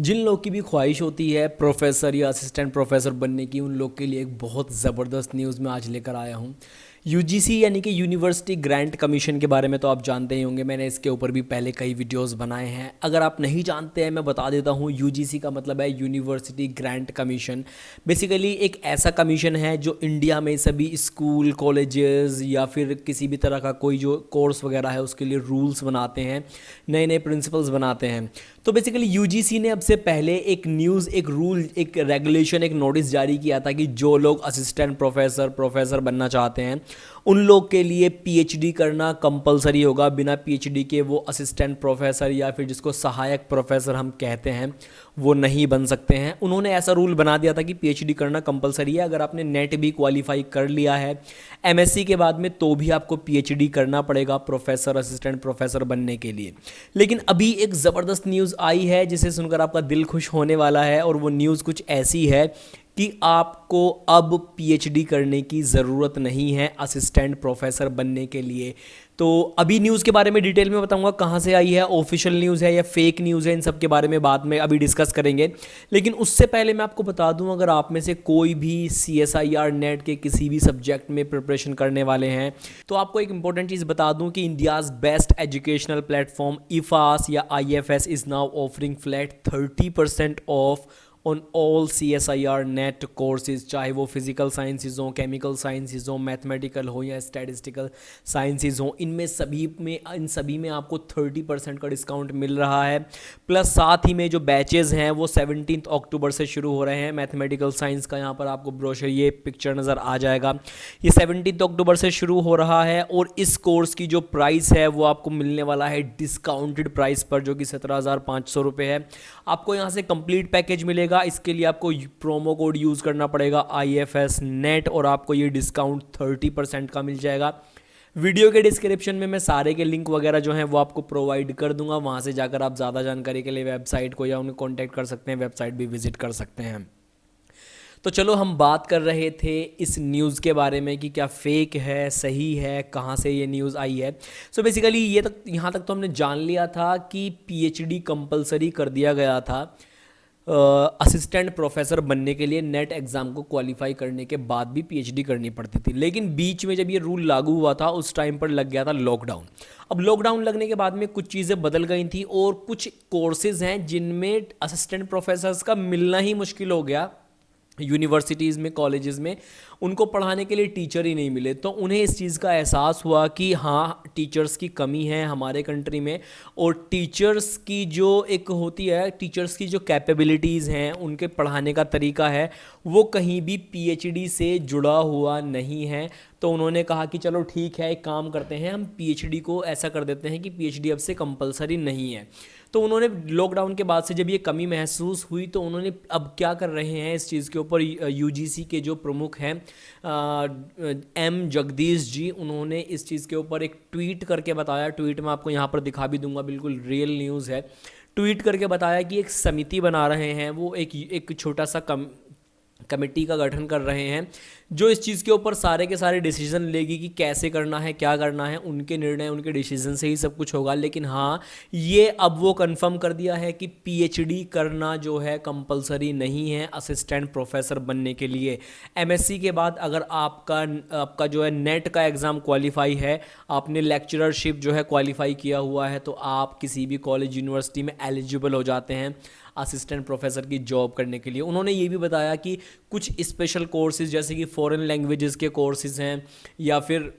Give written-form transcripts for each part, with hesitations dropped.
जिन लोग की भी ख्वाहिश होती है प्रोफेसर या असिस्टेंट प्रोफेसर बनने की, उन लोग के लिए एक बहुत ज़बरदस्त न्यूज़ मैं आज लेकर आया हूँ। यूजीसी यानी कि यूनिवर्सिटी ग्रांट कमीशन के बारे में तो आप जानते ही होंगे, मैंने इसके ऊपर भी पहले कई वीडियोस बनाए हैं। अगर आप नहीं जानते हैं मैं बता देता हूँ, यूजीसी का मतलब है यूनिवर्सिटी ग्रांट कमीशन। बेसिकली एक ऐसा कमीशन है जो इंडिया में सभी स्कूल, कॉलेजेस या फिर किसी भी तरह का कोई जो कोर्स वगैरह है उसके लिए रूल्स बनाते हैं, नए नए प्रिंसिपल्स बनाते हैं। तो बेसिकली यूजीसी ने अब से पहले एक न्यूज़, एक रूल, एक रेगुलेशन, एक नोटिस जारी किया था कि जो लोग असिस्टेंट प्रोफेसर बनना चाहते हैं उन लोग के लिए पीएचडी करना कंपलसरी होगा। बिना पीएचडी के वो असिस्टेंट प्रोफेसर या फिर जिसको सहायक प्रोफेसर हम कहते हैं वो नहीं बन सकते हैं। उन्होंने ऐसा रूल बना दिया था कि पीएचडी करना कंपलसरी है। अगर आपने नेट भी क्वालिफाई कर लिया है एमएससी के बाद में तो भी आपको पीएचडी करना पड़ेगा प्रोफेसर, असिस्टेंट प्रोफेसर बनने के लिए। लेकिन अभी एक ज़बरदस्त न्यूज़ आई है जिसे सुनकर आपका दिल खुश होने वाला है, और वो न्यूज़ कुछ ऐसी है कि आपको अब पीएचडी करने की ज़रूरत नहीं है असिस्टेंट प्रोफेसर बनने के लिए। तो अभी न्यूज़ के बारे में डिटेल में बताऊंगा कहाँ से आई है, ऑफिशियल न्यूज़ है या फेक न्यूज़ है, इन सब के बारे में बाद में अभी डिस्कस करेंगे। लेकिन उससे पहले मैं आपको बता दूं, अगर आप में से कोई भी सीएसआईआर नेट के किसी भी सब्जेक्ट में प्रिपरेशन करने वाले हैं तो आपको एक इंपॉर्टेंट चीज़ बता दूं कि India's best educational platform Ifas या IFS is now offering flat 30% of on all CSIR net courses, चाहे वो फिजिकल साइंसेज हों, केमिकल साइंसेज हों, मैथमेटिकल हो या स्टैटिस्टिकल साइंसेज हों, इन सभी में आपको 30% का डिस्काउंट मिल रहा है। प्लस साथ ही में जो बैचेज़ हैं वो 17 अक्टूबर से शुरू हो रहे हैं। मैथमेटिकल साइंस का यहाँ पर आपको ब्रोशर, ये पिक्चर नज़र आ जाएगा, ये 17 अक्टूबर से शुरू हो रहा है। और इस कोर्स की जो प्राइस है वो आपको मिलने वाला है डिस्काउंटेड प्राइस पर, जो कि 17,500 रुपये है। आपको यहाँ से कंप्लीट पैकेज मिलेगा। इसके लिए आपको प्रोमो कोड यूज़ करना पड़ेगा IFS नेट, और आपको ये डिस्काउंट 30% का मिल जाएगा। वीडियो के डिस्क्रिप्शन में मैं सारे के लिंक वगैरह जो हैं वो आपको प्रोवाइड कर दूंगा, वहाँ से जाकर आप ज़्यादा जानकारी के लिए वेबसाइट को या उन्हें कॉन्टैक्ट कर सकते हैं, वेबसाइट भी विजिट कर सकते हैं। तो चलो, हम बात कर रहे थे इस न्यूज़ के बारे में कि क्या फेक है, सही है, कहाँ से ये न्यूज़ आई है। सो बेसिकली यहाँ तक तो हमने जान लिया था कि पीएचडी कंपलसरी कर दिया गया था असिस्टेंट प्रोफेसर बनने के लिए। नेट एग्ज़ाम को क्वालिफाई करने के बाद भी पीएचडी करनी पड़ती थी। लेकिन बीच में जब ये रूल लागू हुआ था उस टाइम पर लग गया था लॉकडाउन। अब लॉकडाउन लगने के बाद में कुछ चीज़ें बदल गई थी, और कुछ कोर्सेज़ हैं जिनमें असिस्टेंट प्रोफेसर्स का मिलना ही मुश्किल हो गया। यूनिवर्सिटीज़ में, कॉलेजेस में उनको पढ़ाने के लिए टीचर ही नहीं मिले। तो उन्हें इस चीज़ का एहसास हुआ कि हाँ, टीचर्स की कमी है हमारे कंट्री में, और टीचर्स की जो एक होती है, टीचर्स की जो कैपेबिलिटीज़ हैं, उनके पढ़ाने का तरीका है, वो कहीं भी पीएचडी से जुड़ा हुआ नहीं है। तो उन्होंने कहा कि चलो ठीक है, एक काम करते हैं, हम पीएचडी को ऐसा कर देते हैं कि पीएचडी अब से कंपलसरी नहीं है। तो उन्होंने लॉकडाउन के बाद से जब ये कमी महसूस हुई तो उन्होंने अब क्या कर रहे हैं इस चीज़ के ऊपर, यूजीसी के जो प्रमुख हैं एम जगदीश जी, उन्होंने इस चीज़ के ऊपर एक ट्वीट करके बताया। ट्वीट मैं आपको यहाँ पर दिखा भी दूंगा, बिल्कुल रियल न्यूज़ है। ट्वीट करके बताया कि एक समिति बना रहे हैं, वो एक छोटा सा कमेटी का गठन कर रहे हैं जो इस चीज़ के ऊपर सारे के सारे डिसीजन लेगी कि कैसे करना है, क्या करना है। उनके निर्णय, उनके डिसीजन से ही सब कुछ होगा। लेकिन हाँ, ये अब वो कंफर्म कर दिया है कि पीएचडी करना जो है कंपलसरी नहीं है असिस्टेंट प्रोफेसर बनने के लिए। एमएससी के बाद अगर आपका जो है नेट का एग्ज़ाम क्वालिफाई है, आपने लेक्चररशिप जो है क्वालिफाई किया हुआ है, तो आप किसी भी कॉलेज, यूनिवर्सिटी में एलिजिबल हो जाते हैं असिस्टेंट प्रोफेसर की जॉब करने के लिए। उन्होंने ये भी बताया कि कुछ स्पेशल कोर्सेज जैसे कि फॉरेन लैंग्वेजेस के कोर्सेज हैं, या फिर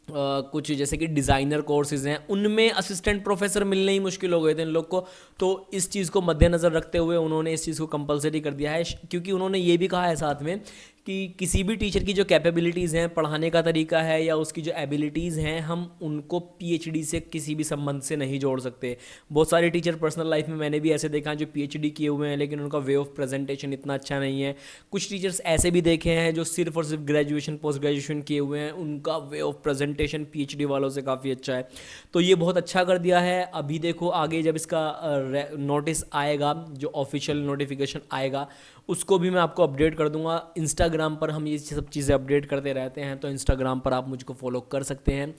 कुछ जैसे कि डिज़ाइनर कोर्सेज हैं, उनमें असिस्टेंट प्रोफेसर मिलने ही मुश्किल हो गए थे इन लोग को। तो इस चीज़ को मद्देनज़र रखते हुए उन्होंने इस चीज़ को कंपलसरी कर दिया है, क्योंकि उन्होंने ये भी कहा है साथ में कि किसी भी टीचर की जो कैपेबिलिटीज़ हैं, पढ़ाने का तरीका है या उसकी जो एबिलिटीज़ हैं, हम उनको पीएचडी से किसी भी संबंध से नहीं जोड़ सकते। बहुत सारे टीचर पर्सनल लाइफ में मैंने भी ऐसे देखा जो पीएचडी किए हुए हैं लेकिन उनका वे ऑफ प्रेजेंटेशन इतना अच्छा नहीं है। कुछ टीचर्स ऐसे भी देखे हैं जो सिर्फ और सिर्फ ग्रेजुएशन, पोस्ट ग्रेजुएशन किए हुए हैं, उनका वे ऑफ प्रेजेंटेशन पीएचडी वालों से काफ़ी अच्छा है। तो ये बहुत अच्छा कर दिया है। अभी देखो आगे जब इसका नोटिस आएगा, जो ऑफिशियल नोटिफिकेशन आएगा, उसको भी मैं आपको अपडेट कर दूंगा। इंस्टाग्राम पर हम ये सब चीज़ें अपडेट करते रहते हैं, तो इंस्टाग्राम पर आप मुझको फॉलो कर सकते हैं।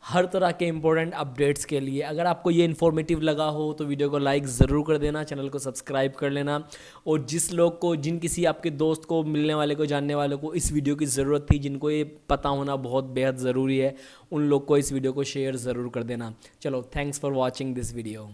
हर तरह के इंपॉर्टेंट अपडेट्स के लिए। अगर आपको ये इन्फॉर्मेटिव लगा हो तो वीडियो को लाइक ज़रूर कर देना, चैनल को सब्सक्राइब कर लेना। और जिस लोग को, जिन किसी आपके दोस्त को, मिलने वाले को, जानने वाले को इस वीडियो की ज़रूरत थी, जिनको ये पता होना बहुत बेहद ज़रूरी है, उन लोग को इस वीडियो को शेयर ज़रूर कर देना। चलो, thanks for watching this video.